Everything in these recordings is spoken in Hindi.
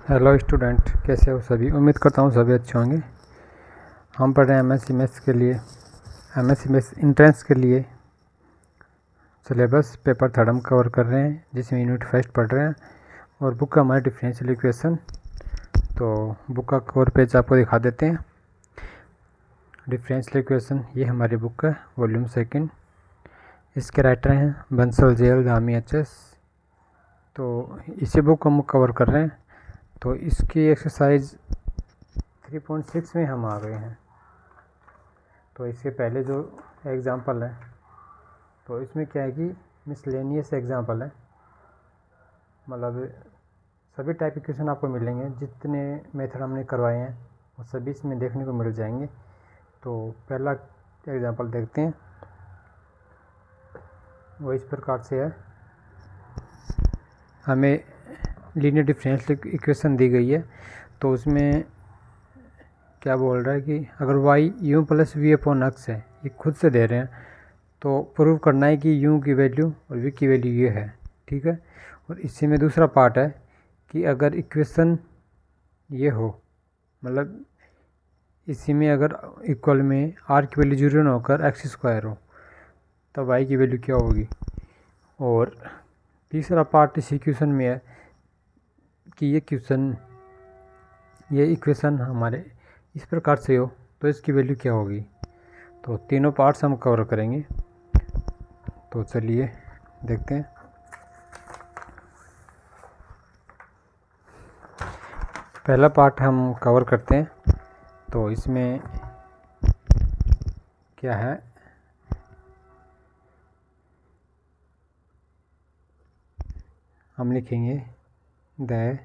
हेलो स्टूडेंट, कैसे हो सभी। उम्मीद करता हूँ सभी अच्छे होंगे। हम पढ़ रहे हैं एमएससी मैथ्स के लिए, एमएससी मैथ्स एंट्रेंस के लिए सिलेबस पेपर थर्ड हम कवर कर रहे हैं, जिसमें यूनिट फर्स्ट पढ़ रहे हैं और बुक का हमारा डिफरेंशियल इक्वेशन। तो बुक का कवर पेज आपको दिखा देते हैं। डिफरेंशियल इक्वेशन ये हमारी बुक है, वॉल्यूम सेकंड। इसके राइटर हैं बंसल जेल धामी एचएस। तो इसी बुक को हम कवर कर रहे हैं। तो इसकी एक्सरसाइज 3.6 में हम आ गए हैं। तो इससे पहले जो एग्ज़ाम्पल है, तो इसमें क्या है कि मिसलेनियस एग्ज़ाम्पल है, मतलब सभी टाइप इक्वेशन आपको मिलेंगे। जितने मेथड हमने करवाए हैं वो सभी इसमें देखने को मिल जाएंगे। तो पहला एग्ज़ाम्पल देखते हैं। वो इस प्रकार से है, हमें लीनियर डिफरेंशियल इक्वेशन दी गई है। तो उसमें क्या बोल रहा है कि अगर y u plus we upon x है, ये खुद से दे रहे हैं, तो प्रूव करना है कि u की वैल्यू और v की वैल्यू ये है, ठीक है। और इसी में दूसरा पार्ट है कि अगर इक्वेशन ये हो, मतलब इसी में अगर इक्वल में r की वैल्यू 0 ना होकर एक्स स्क्वायर हो, तब y की वैल्यू क्या होगी। और तीसरा पार्ट इस इक्वेशन में है कि ये इक्वेशन हमारे इस प्रकार से हो तो इसकी वैल्यू क्या होगी। तो तीनों पार्ट्स हम कवर करेंगे। तो चलिए देखते हैं। पहला पार्ट हम कवर करते हैं। तो इसमें क्या है, हम लिखेंगे द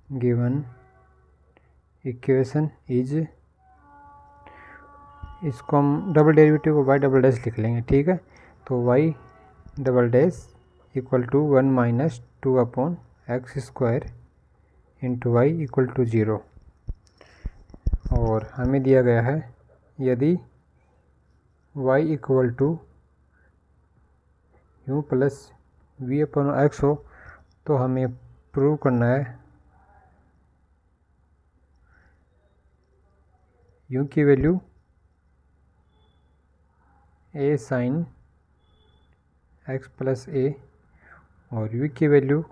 गिवन इक्वेशन इज, इसको हम डबल डेरिवेटिव को वाई डबल डैश लिख लेंगे, ठीक है। तो y double dash equal to 1 minus 2 upon x square into Y equal to 0। और हमें दिया गया है यदि y equal to u plus we upon x हो, तो हमें प्रूव करना है u की value a sine x plus a और v की value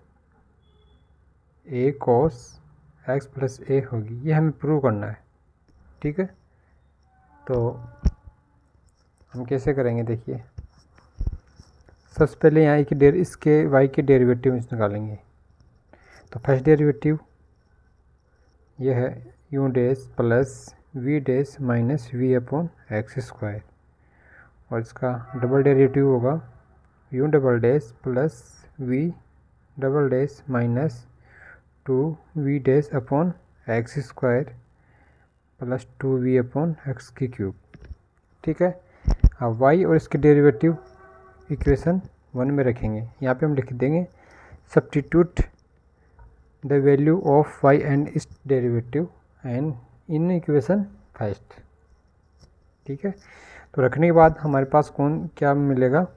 a cos x plus a होगी। ये हमें प्रूव करना है, ठीक है। तो हम कैसे करेंगे, देखिए। सबसे पहले यहाँ इसके y के डेरिवेटिव निकालेंगे। तो फर्स्ट डेरिवेटिव ये है u dash plus v dash minus v upon x square, और इसका डबल डेरिवेटिव होगा u double dash plus v double dash minus 2v dash upon x square plus 2v upon x की क्यूब, ठीक है। अब y और इसके डेरिवेटिव इक्वेशन 1 में रखेंगे। यहाँ पे हम लिख देंगे substitute the value of y and इस derivative and in equation first, ठीक है। तो रखने के बाद हमारे पास क्या मिलेगा,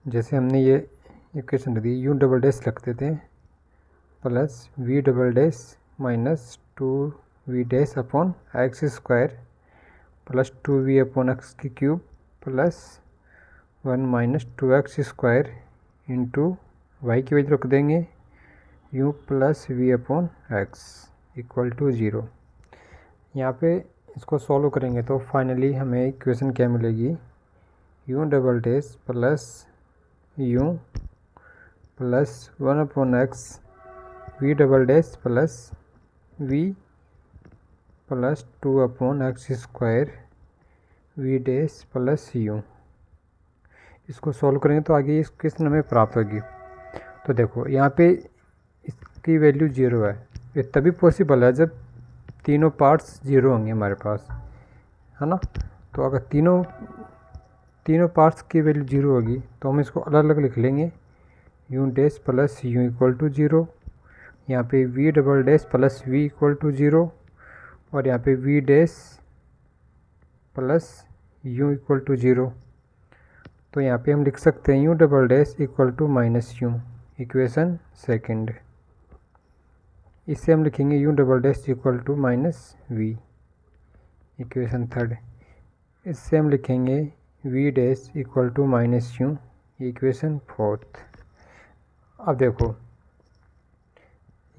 जैसे हमने ये इक्वेशन रख दी, यू डबल डैश रख देते हैं plus v double dash minus 2v dash upon x square plus 2v upon x की cube plus 1 minus 2x square into y की वैल्यू रख देंगे u plus we upon x equal to 0। यहाँ पे इसको सॉल्व करेंगे तो फाइनली हमें इक्वेशन क्या मिलेगी, u double dash plus u plus 1 upon X v double dash plus v plus 2 upon x square v dash plus u। इसको सॉल्व करेंगे तो आगे इस क्वेश्चन हमें प्राप्त होगी। तो देखो यहाँ पे इसकी वैल्यू 0 है। ये तभी पॉसिबल है जब तीनों पार्ट्स 0 होंगे हमारे पास, है ना। तो अगर तीनों पार्ट्स की वैल्यू 0 होगी तो हम इसको अलग अलग लिख लेंगे, u dash plus u equal to 0, यहाँ पे v double dash plus v equal to 0, और यहाँ पे v dash plus u equal to 0। तो यहाँ पे हम लिख सकते हैं u double dash equal to minus u, equation second. इससे हम लिखेंगे u double dash equal to minus v, equation third. इससे हम लिखेंगे v dash equal to minus u, equation fourth. अब देखो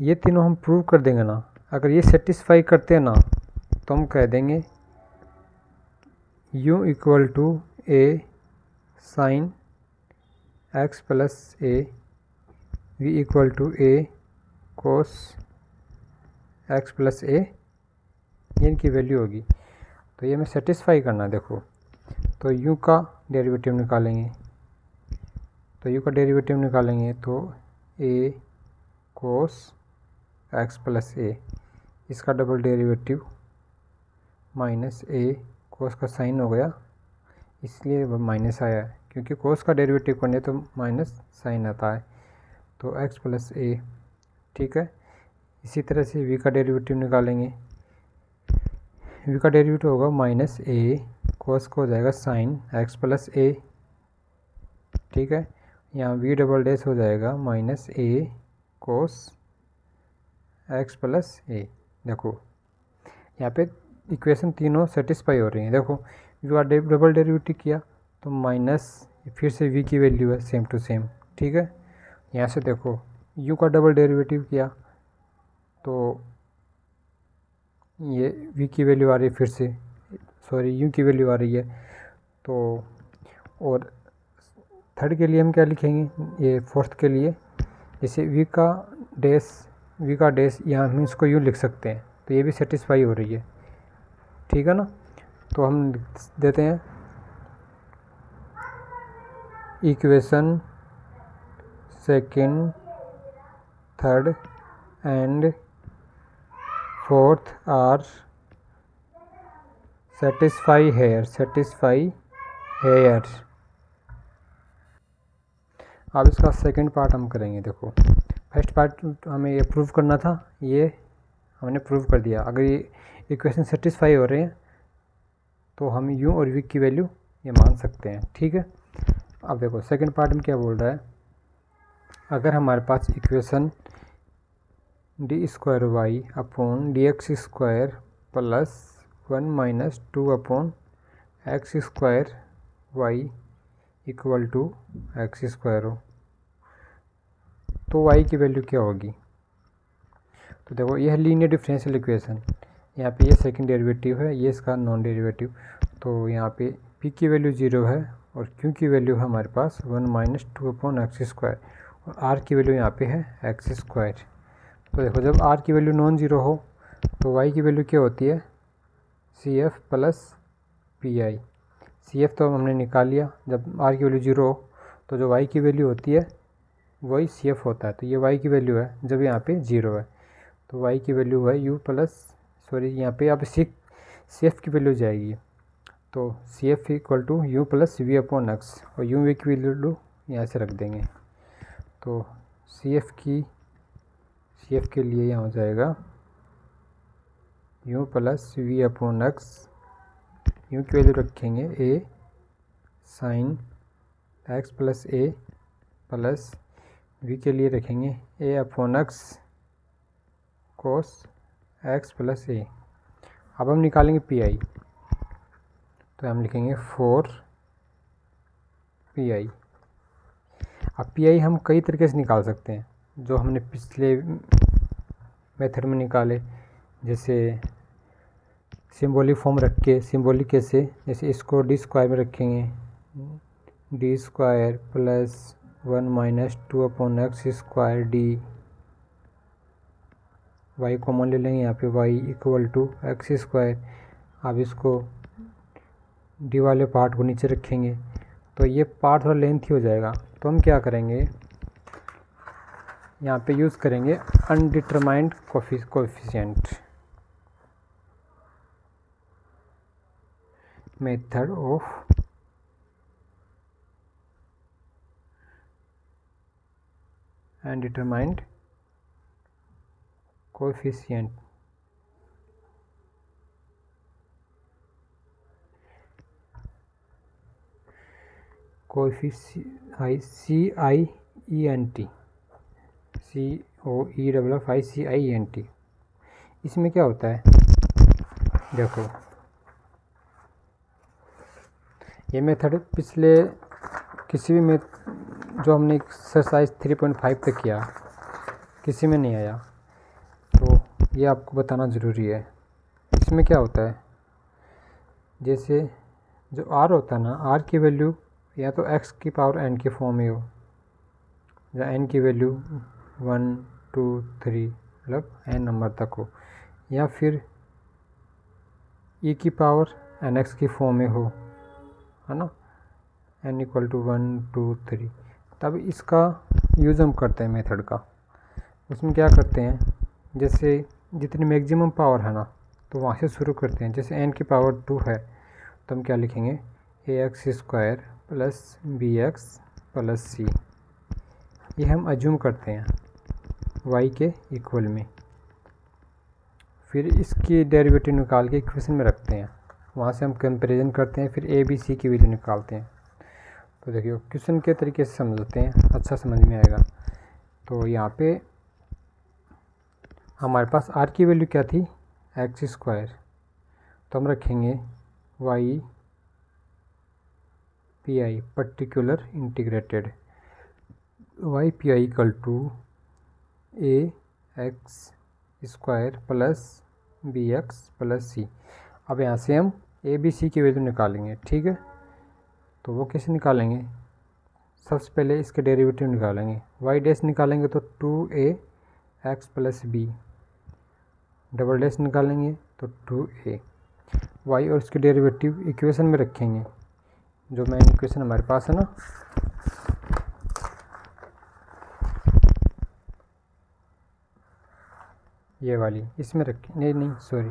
ये तीनों हम प्रूव कर देंगे ना, अगर ये सेटिस्फाई करते हैं ना तो हम कह देंगे u equal to a sine x plus a, v equal to a cos x plus a, ये इनकी वैल्यू होगी। तो ये हमें सेटिस्फाई करना है। देखो तो u का डेरिवेटिव निकालेंगे, तो u का डेरिवेटिव निकालेंगे तो a कोस एक्स प्लस ए, इसका डबल डेरिवेटिव माइनस ए कोस का साइन हो गया, इसलिए माइनस आया है, क्योंकि कोस का डेरिवेटिव करने तो माइनस साइन आता है, तो एक्स प्लस ए। ठीक है, इसी तरह से v का डेरिवेटिव निकालेंगे, v का डेरिवेटिव होगा माइनस ए कोस को हो जाएगा साइन एक्स प्लस ए। ठीक है, यहाँ v डबल डैश हो जाएगा माइनस ए कोस एक्स प्लस ए। देखो यहाँ पे इक्वेशन तीनों सेटिस्फाई हो रही हैं। देखो v का डबल डेरिवेटिव किया तो माइनस फिर से v की वैल्यू है सेम टू सेम। ठीक है, यहाँ से देखो u का डबल डेरिवेटिव किया तो ये v की वैल्यू आ रही है, फिर से सॉरी u की वैल्यू आ रही है। तो और थर्ड के लिए हम क्या लिखेंगे, ये फोर्थ के लिए जैसे v का डैश यहाँ हम इसको यूँ लिख सकते हैं, तो ये भी सेटिस्फाई हो रही है। ठीक है ना, तो हम देते हैं equation second third and fourth are satisfy here. अब इसका सेकंड पार्ट हम करेंगे। देखो फर्स्ट पार्ट हमें ये प्रूव करना था, ये हमने प्रूव कर दिया। अगर ये इक्वेशन सेटिस्फाई हो रहे हैं तो हम u और v की वैल्यू ये मान सकते हैं। ठीक है, अब देखो सेकंड पार्ट में क्या बोल रहा है, अगर हमारे पास equation d square y upon D x square plus 1 minus 2 upon x square y equal to x square हो, तो y की वैल्यू क्या होगी। तो देखो यह लीनियर डिफरेंशियल इक्वेशन, यहाँ पे ये सेकंड डेरिवेटिव है, ये इसका नॉन डेरिवेटिव, तो यहाँ पे p की वैल्यू 0 है और q की वैल्यू है हमारे पास 1 माइनस 2 अपॉन एक्स स्क्वायर, और r की वैल्यू यहाँ पे है एक्स स्क्वायर। तो देखो जब r की वैल्यू नॉन ज़ीरो हो तो y की वैल्यू क्या होती है, C F plus P I. C F तो हमने निकाल लिया, जब r की वैल्यू 0 हो तो जो y की वैल्यू होती है वही सी एफ होता है, तो ये y की वैल्यू है जब यहाँ पे 0 है, तो y की वैल्यू है u प्लस सॉरी यहाँ पे आप सी एफ की वैल्यू जाएगी, तो C F equal to u plus we upon x, और यू वी की वैल्यू यहाँ से रख देंगे, तो सी एफ के लिए यहाँ हो जाएगा u plus we upon x, u की वैल्यू रखेंगे a sine x plus a plus v के लिए रखेंगे a upon x cos x plus a. अब हम निकालेंगे पी आई, तो हम लिखेंगे 4 पी आई। अब पी आई हम कई तरीके से निकाल सकते हैं, जो हमने पिछले मेथड में निकाले, जैसे सिंबॉलिक फॉर्म रख के, सिंबॉलिक कैसे, जैसे इसको डी स्क्वायर में रखेंगे, D square plus 1 minus 2 upon x square D, y common ले लेंगे यहाँ पे, y equal to x square. अब इसको डी वाले पार्ट को नीचे रखेंगे, तो ये पार्ट थोड़ा लेंथी हो जाएगा, तो हम क्या करेंगे, यहाँ पे यूज़ करेंगे undetermined coefficient method of undetermined coefficient. CIENT COEFFICIENT। इसमें क्या होता है, देखो ये मेथड पिछले किसी भी में जो हमने एक्सरसाइज 3.5 तक किया किसी में नहीं आया, तो ये आपको बताना ज़रूरी है। इसमें क्या होता है, जैसे जो r होता है ना, r की वैल्यू या तो x की पावर n के फॉर्म में हो, या n की वैल्यू 1 2 3 मतलब n नंबर तक हो, या फिर e की पावर nx की फॉर्म में हो, है ना, n = 1 2 3। तब इसका यूज़ हम करते हैं मेथड का। उसमें क्या करते हैं, जैसे जितनी मैक्सिमम पावर है ना, तो वहाँ से शुरू करते हैं। जैसे n की पावर 2 है तो हम क्या लिखेंगे, ax² + bx + c। ये हम अज्यूम करते हैं y के इक्वल में, फिर इसकी डेरिवेटिव निकाल के इक्वेशन में रखते हैं, वहाँ से हम कंपैरिजन करते हैं, फिर a b c की वैल्यू निकालते हैं। तो देखिए क्वेश्चन के तरीके से समझते हैं, अच्छा समझ में आएगा। तो यहाँ पे हमारे पास r की वैल्यू क्या थी, x², तो हम रखेंगे y pi particular integrated y pi = ax² + bx + c। अब यहाँ से हम a b c की वैल्यू निकालेंगे, ठीक है। तो वो कैसे निकालेंगे, सबसे पहले इसके डेरिवेटिव निकालेंगे, y' निकालेंगे तो 2ax + b, डबल डैश निकालेंगे तो 2a, y और इसके डेरिवेटिव इक्वेशन में रखेंगे। जो मेन इक्वेशन हमारे पास है ना, ये वाली, इसमें रखें, नहीं सॉरी,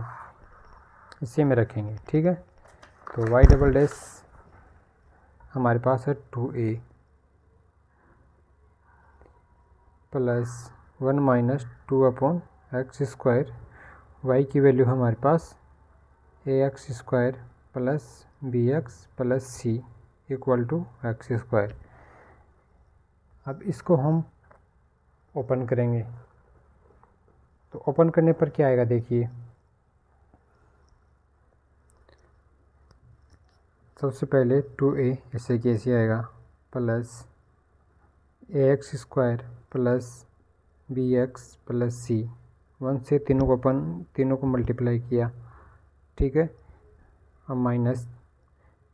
इसी में रखेंगे, ठीक है। तो y' हमारे पास है 2a + 1 - 2/x², y की वैल्यू हमारे पास ax² + bx + c = x²। अब इसको हम ओपन करेंगे, तो ओपन करने पर क्या आएगा, देखिए सबसे पहले 2a ऐसे कैसे आएगा, प्लस ax² + bx + c, 1 से तीनों को मल्टीप्लाई किया, ठीक है। अब माइनस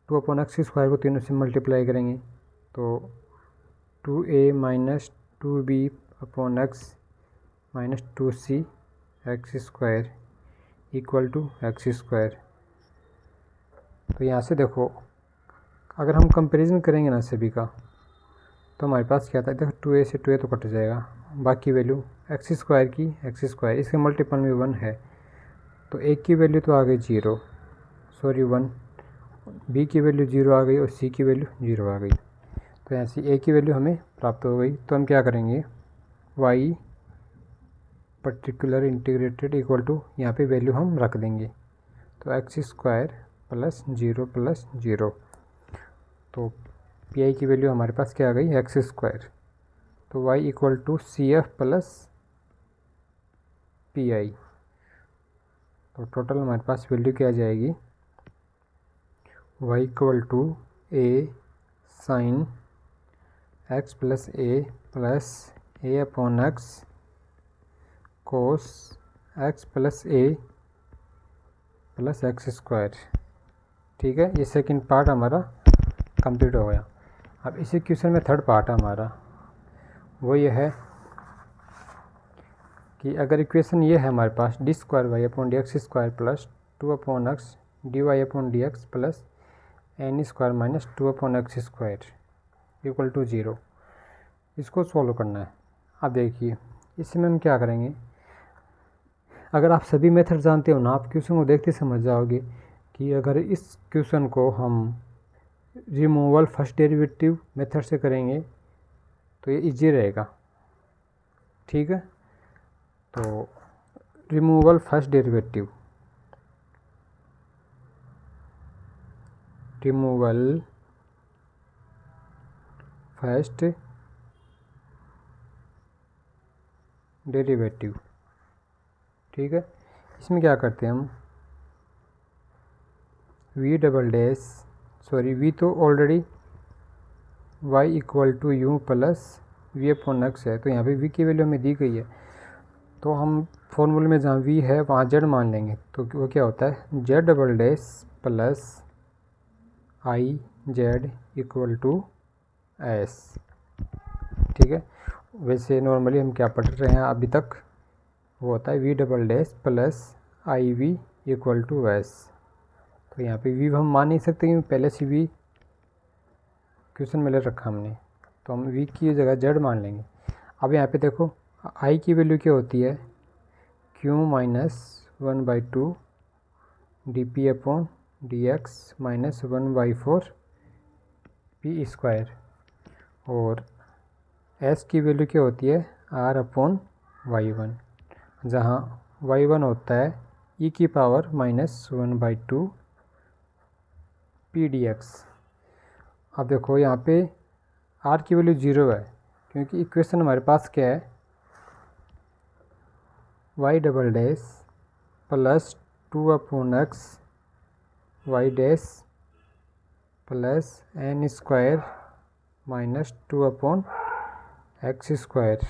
2/x² को तीनों से मल्टीप्लाई करेंगे तो 2a - 2b/x - 2c x² = x²। तो यहाँ से देखो, अगर हम कंपैरिजन करेंगे ना सभी का, तो हमारे पास क्या था, देखो 2a से 2a तो कट जाएगा, बाकी वैल्यू x² की x², इसके मल्टीपल में 1 है, तो a की वैल्यू तो आ गई 1, b की वैल्यू 0 आ गई और c की वैल्यू 0 आ गई। तो यहाँ से a की वैल्यू हमें प्राप्त हो गई। तो हम क्या करेंगे, y पर्टिकुलर इंटीग्रेटेड = यहाँ पे वैल्यू हम रख देंगे, तो x² + 0 + 0। तो pi की वैल्यू हमारे पास क्या आ गई, x²। तो y = CF + pi। तो टोटल हमारे पास वैल्यू क्या आ जाएगी, y = a sin x + a + a/x cos x + a + x², ठीक है। ये सेकंड पार्ट हमारा कंप्लीट हो गया। अब इसी क्वेश्चन में थर्ड पार्ट हमारा वो ये है कि अगर इक्वेशन ये है हमारे पास d² y/dx² + 2/x dy/dx + n² - 2/x² = 0, इसको सॉल्व करना है। अब देखिए इसमें हम क्या करेंगे, अगर आप सभी मेथड जानते हो ना, आप क्वेश्चन को देखते समझ जाओगे कि अगर इस क्वेश्चन को हम रिमूवल फर्स्ट डेरिवेटिव मेथड से करेंगे तो ये इजी रहेगा, ठीक है। तो removal first derivative, removal first derivative. ठीक है, इसमें क्या करते हैं हम, v double dash sorry v तो already y equal to u plus we upon x है, तो यहाँ पे v की वैल्यू हमें दी गई है, तो हम फॉर्मूले में जहाँ v है वहाँ z मान लेंगे। तो वो क्या होता है, z double dash plus I Z equal to S. ठीक है, वैसे नॉर्मली हम क्या पढ़ रहे हैं अभी तक, वो होता है V double dash plus I V equal to S. तो यहाँ पे वी हम मान नहीं सकते क्योंकि पहले से वी क्वेश्चन में ले रखा हमने, तो हम वी की जगह जेड मान लेंगे। अब यहाँ पे देखो आई की वैल्यू क्या होती है, Q minus 1/2 D P upon D x minus 1/4 P square, और एस की वैल्यू क्या होती है आर अपॉन y1, जहाँ y1 होता है e की power minus 1/2 P D x. अब देखो यहाँ पे r की वैल्यू 0 है क्योंकि इक्वेशन हमारे पास क्या है, y double dash plus 2 upon X Y dash plus N square minus 2 upon x square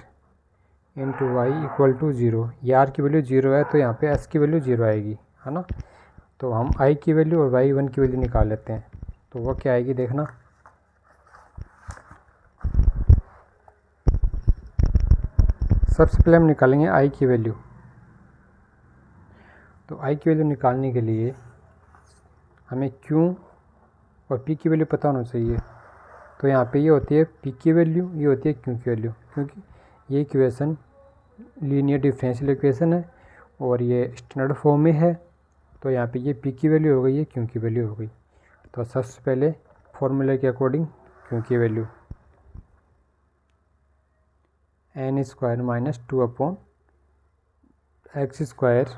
into Y equal to 0। ये आर की वैल्यू 0 है तो यहाँ पे एस की वैल्यू 0 आएगी, है ना। तो हम आई की वैल्यू और वाई 1 की वैल्यू निकाल लेते हैं, तो वो क्या आएगी देखना, सबसे पहले हम निकालेंगे आई की वैल्यू। तो आई की वैल्यू निकालने के लिए हमें क्यू और पी की वैल्यू पता होना चाहिए। तो यहाँ पे ये होती है पी की वैल्यू, ये होती है क्यू की वैल्यू, क्योंकि ये इक्वेशन लीनियर डिफरेंशियल इक्वेशन है और ये स्टैंडर्ड फॉर्म में है। तो यहाँ पे ये पी की वैल्यू हो गई, ये क्यू की वैल्यू हो गई। तो सबसे पहले फॉर्मूले के अकॉर्डिंग क्यू की value N square minus 2 upon x square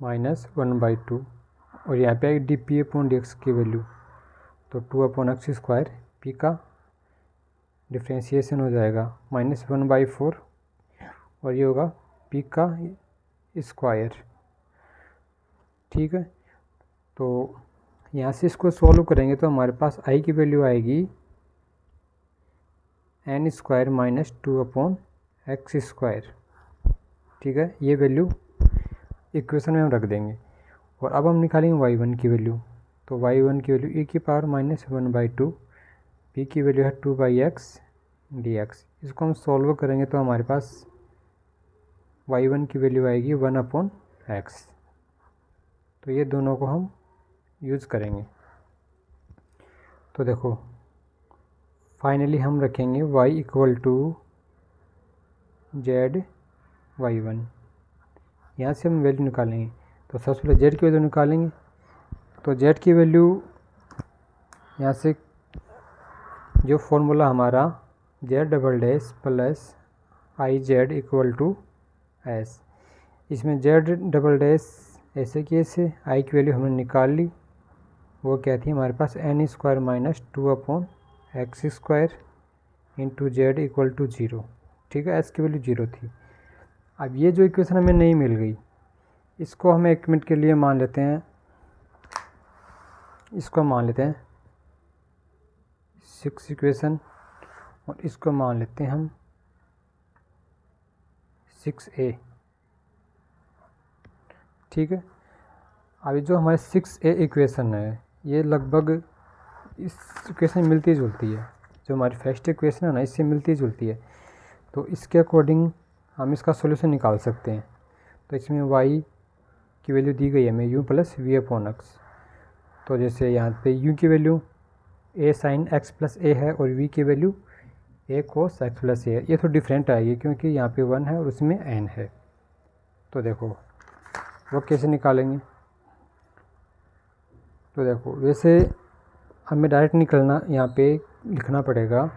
minus 1/2, और यहाँ पे D P upon D X की वैल्यू, तो 2 अपॉन एक्स स्क्वायर पी का डिफ्रेंशिएशन हो जाएगा माइनस 1/4, और ये होगा पी का स्क्वायर। ठीक है, तो यहाँ से इसको सॉल्व करेंगे तो हमारे पास आई की वैल्यू आएगी N square minus 2 upon x square. ठीक है, ये वैल्यू इक्वेशन में हम रख देंगे, और अब हम निकालेंगे y1 की वैल्यू। तो y1 की वैल्यू e की पावर माइनस 1/2, p की वैल्यू है 2/x dx। इसको हम सॉल्व करेंगे तो हमारे पास y1 की वैल्यू आएगी 1/x। तो ये दोनों को हम यूज़ करेंगे। तो देखो फाइनली हम रखेंगे y equal to Z y1, यहाँ से हम वैल्यू निकालेंगे। तो सबसे पहले जेड की वैल्यू निकालेंगे, तो जेड की वैल्यू यहाँ से जो फॉर्मूला हमारा Z double dash plus I Z equal to S, इसमें जेड डबल डैश ऐसे की ऐसे आई की वैल्यू हमने निकाल ली, वो क्या थी हमारे पास n square minus 2 upon x square into z equal to 0। ठीक है, एस की वैल्यू 0 थी। अब ये जो इक्वेशन हमें नहीं मिल गई, इसको हम 1 मिनट के लिए मान लेते हैं, इसको मान लेते हैं 6 इक्वेशन, और इसको मान लेते हैं हम 6a। ठीक है, अभी जो हमारे 6a इक्वेशन है ये लगभग इस इक्वेशन मिलती जुलती है, जो हमारी फर्स्ट इक्वेशन है ना इससे मिलती जुलती है। तो इसके अकॉर्डिंग हम इसका सॉल्यूशन निकाल सकते हैं। तो इसमें y की वैल्यू दी गई है हमें u plus we upon X. तो जैसे यहाँ पे u की value a sine x plus a है और v की value a cos x plus a है। ये तो डिफरेंट आएगी क्योंकि यहाँ पे 1 है और उसमें n है। तो देखो वो कैसे निकालेंगे, तो देखो वैसे हमें डायरेक्ट निकलना, यहाँ पे लिखना पड़ेगा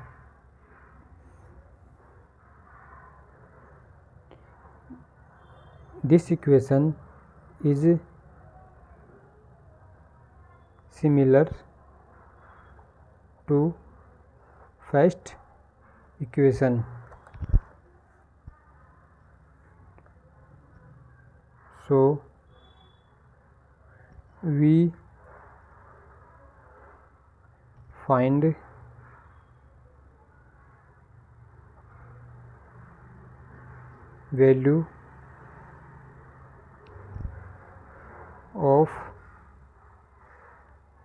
this equation is similar to first equation so we find value of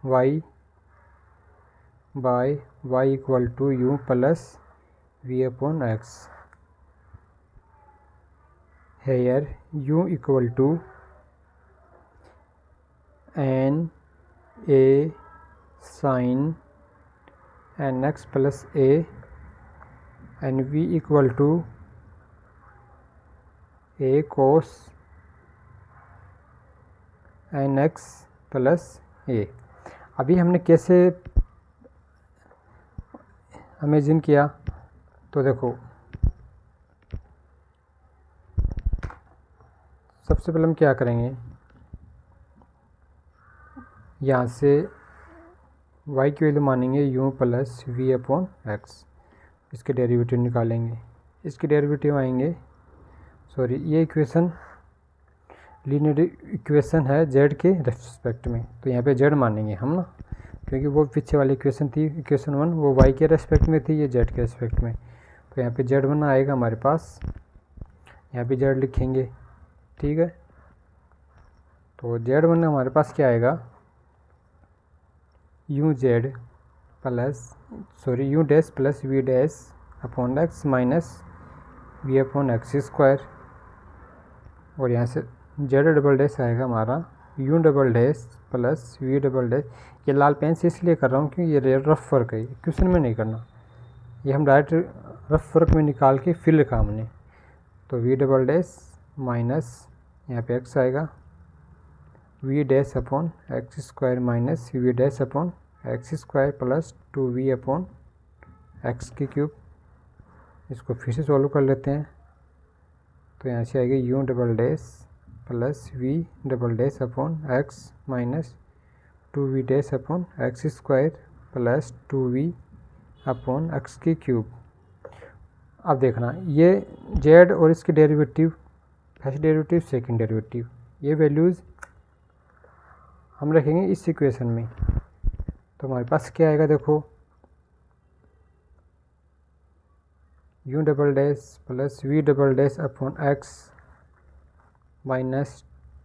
y by y equal to u plus v upon x। Here u equal to n a sin nx plus a and v equal to a cos nx plus a। अभी हमने कैसे इमेजिन किया, तो देखो सबसे पहले हम क्या करेंगे, यहाँ से y की वैल्यू मानेंगे u plus v upon x, इसके डेरिवेटिव निकालेंगे। इसके डेरिवेटिव आएंगे, सॉरी ये इक्वेशन लीनियर इक्वेशन है z के रेस्पेक्ट में, तो यहाँ पे z मानेंगे हम ना, क्योंकि वो पीछे वाली इक्वेशन थी इक्वेशन 1, वो y के रेस्पेक्ट में थी, ये z के रेस्पेक्ट में। तो यहाँ पे z बना आएगा हमारे पास, यहाँ पे z लिखेंगे, ठीक है। तो z बना हमारे पास क्या आएगा, u z plus sorry u dash plus v dash upon x minus v upon x square, और यहाँ से z डबल डैश आएगा हमारा u double dash plus v double dash. ये लाल पेन से इसलिए कर रहा हूँ क्योंकि ये रफ वर्क है, क्वेश्चन में नहीं करना, ये हम डायरेक्ट रफ वर्क में निकाल के फिल लिखा हमने। तो v डबल डैश माइनस यहाँ पे x आएगा v dash upon x square minus v dash upon x square plus 2v upon x की क्यूब। इसको फिर से सॉल्व कर लेते हैं, तो यहाँ से आएगी u double dash plus v double dash upon x minus 2v dash upon x square plus 2v upon x की क्यूब। अब देखना ये z और इसके derivative, first derivative second derivative, ये वैल्यूज़ हम रखेंगे इस इक्वेशन में। तो हमारे पास क्या आएगा, देखो u double dash plus v double dash upon x minus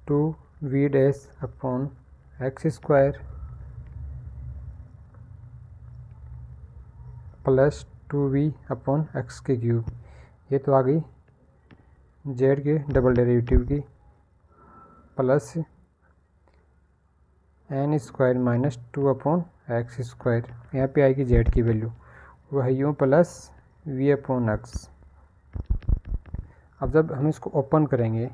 2v dash upon x square plus 2v upon x की क्यूब। ये तो आ गई z के डबल डेरिवेटिव की, plus n square minus 2 upon x square. यहाँ पे आएगी z की वैल्यू, वह है u plus v upon x. अब जब हम इसको ओपन करेंगे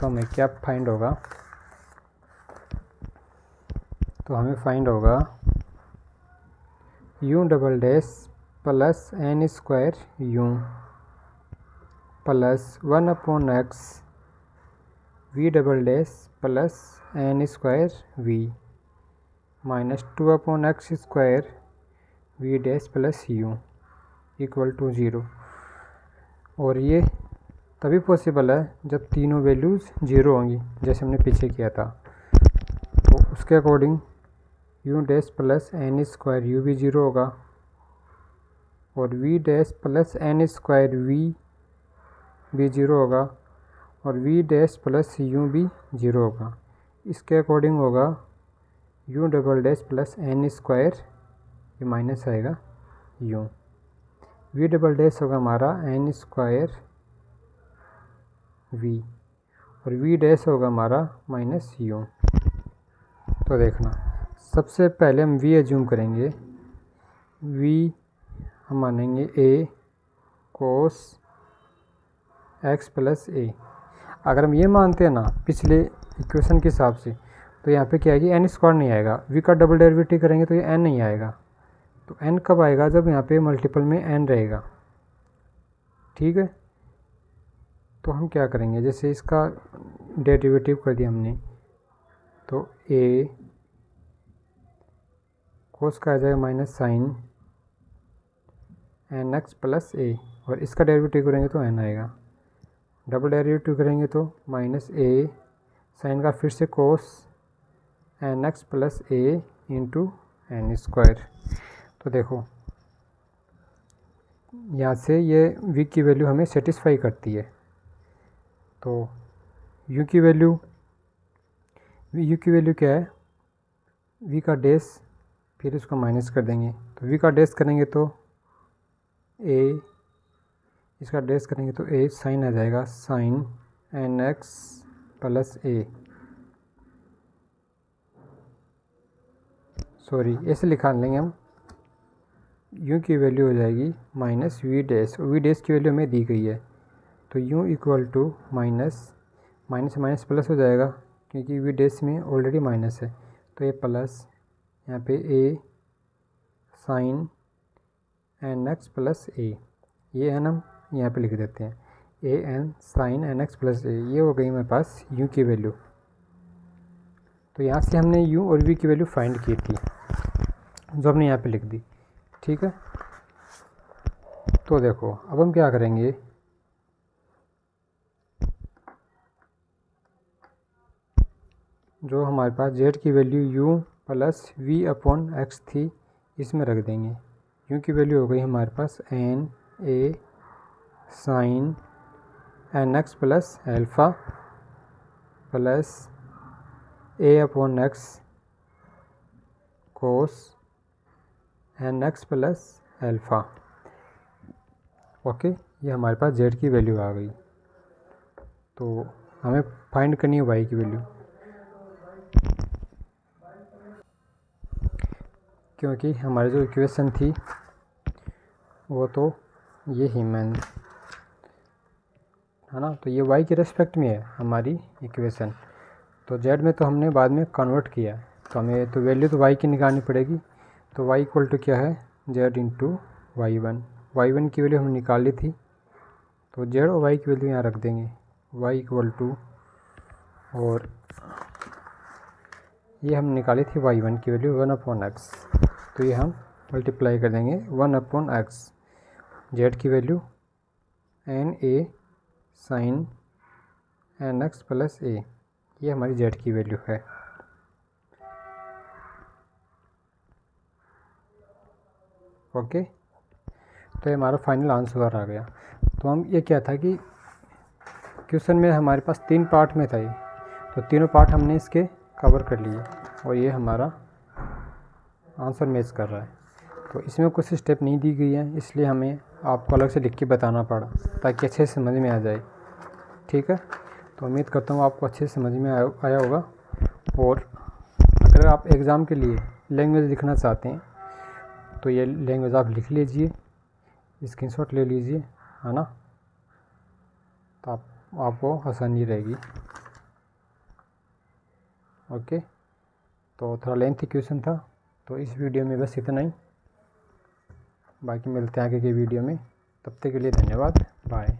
तो हमें क्या फाइंड होगा, तो हमें फाइंड होगा u double dash plus n square u plus 1 upon X v double dash plus n square v minus 2 upon x square v dash plus u equal to 0। और ये तभी पॉसिबल है जब तीनों वैल्यूज़ 0 होंगी, जैसे हमने पीछे किया था। तो उसके according u dash plus n square u भी 0 होगा, और v dash plus n square v भी 0 होगा, और v डैश प्लस u भी 0 होगा। इसके अकॉर्डिंग होगा u double dash plus n square, ये माइनस आएगा u, v डबल डैश होगा हमारा n स्क्वायर v, और v डैश होगा हमारा माइनस u। तो देखना सबसे पहले हम v एज्यूम करेंगे, v हम मानेंगे a cos x plus a। अगर हम ये मानते हैं ना पिछले इक्वेशन के हिसाब से, तो यहाँ पे क्या आएगी, n स्क्वायर नहीं आएगा, v का डबल डेरिवेटिव करेंगे तो ये n नहीं आएगा। तो n कब आएगा, जब यहाँ पे मल्टीपल में n रहेगा, ठीक है। तो हम क्या करेंगे, जैसे इसका डेरिवेटिव कर दिया हमने, तो a कोस का आ जाएगा minus sine n x plus a, और इसका डेरिवेटिव करेंगे तो n आएगा। डबल डेरिवेटिव करेंगे तो माइनस ए साइन का फिर से कोस एन एक्स प्लस ए इंटू एन स्क्वायर। तो देखो यहाँ से ये v की वैल्यू हमें सेटिस्फाई करती है। तो u की वैल्यू क्या है, v का डैश फिर इसको माइनस कर देंगे। तो v का डैश करेंगे तो a, इसका डैश करेंगे तो a साइन आ जाएगा sine n x plus a, sorry ऐसे लिखा लेंगे हम। u की वैल्यू हो जाएगी minus v dash, v dash की वैल्यू हमें दी गई है। तो u equal to minus minus plus हो जाएगा क्योंकि वी डैश में ऑलरेडी माइनस है। तो ये प्लस यहाँ पे a sine n x plus a, ये एन हम यहाँ पे लिख देते हैं, a n sine n x plus a. ये हो गई मेरे पास u की वैल्यू। तो यहाँ से हमने u और v की वैल्यू फाइंड की थी जो हमने यहाँ पे लिख दी, ठीक है। तो देखो अब हम क्या करेंगे, जो हमारे पास z की value u plus v upon x थी इसमें रख देंगे। u की वैल्यू हो गई हमारे पास n a sine n x plus alpha plus a upon x cos n x plus alpha. Okay, ये हमारे पास z की वैल्यू आ गई। तो हमें फाइंड करनी है y की वैल्यू, क्योंकि हमारी जो इक्वेशन थी वो तो ये ही मैन है ना। तो ये y के रेस्पेक्ट में है हमारी इक्वेशन। तो z में तो हमने बाद में कन्वर्ट किया, तो हमें तो वैल्यू तो y की निकालनी पड़ेगी। तो y इक्वल टू क्या है, z इंटू y1 की वैल्यू हमने निकाल ली थी। तो z और y की वैल्यू यहाँ रख देंगे, y इक्वल टू, और ये हम निकाली थी y1 की वैल्यू 1 अपॉन एक्स। तो ये हम मल्टीप्लाई कर देंगे 1 अपॉन एक्स, z की value n a sine n x plus a, ये हमारी z की वैल्यू है। ओके, तो ये हमारा फाइनल आंसर आ गया। तो हम ये क्या था कि क्वेश्चन में हमारे पास 3 पार्ट में था ये, तो तीनों पार्ट हमने इसके कवर कर लिए और ये हमारा आंसर मैच कर रहा है। तो इसमें कुछ स्टेप नहीं दी गई है, इसलिए हमें आपको अलग से लिख के बताना पड़ा ताकि अच्छे से समझ में आ जाए, ठीक है। तो उम्मीद करता हूँ आपको अच्छे से समझ में आया होगा। और अगर आप एग्ज़ाम के लिए लैंग्वेज लिखना चाहते हैं तो ये लैंग्वेज आप लिख लीजिए, स्क्रीनशॉट ले लीजिए, है ना। तो आपको आसानी रहेगी। ओके, तो थोड़ा लेंथी क्वेश्चन था, तो इस वीडियो में बस इतना ही। बाकी मिलते हैं आगे के वीडियो में, तब तक के लिए धन्यवाद, बाय।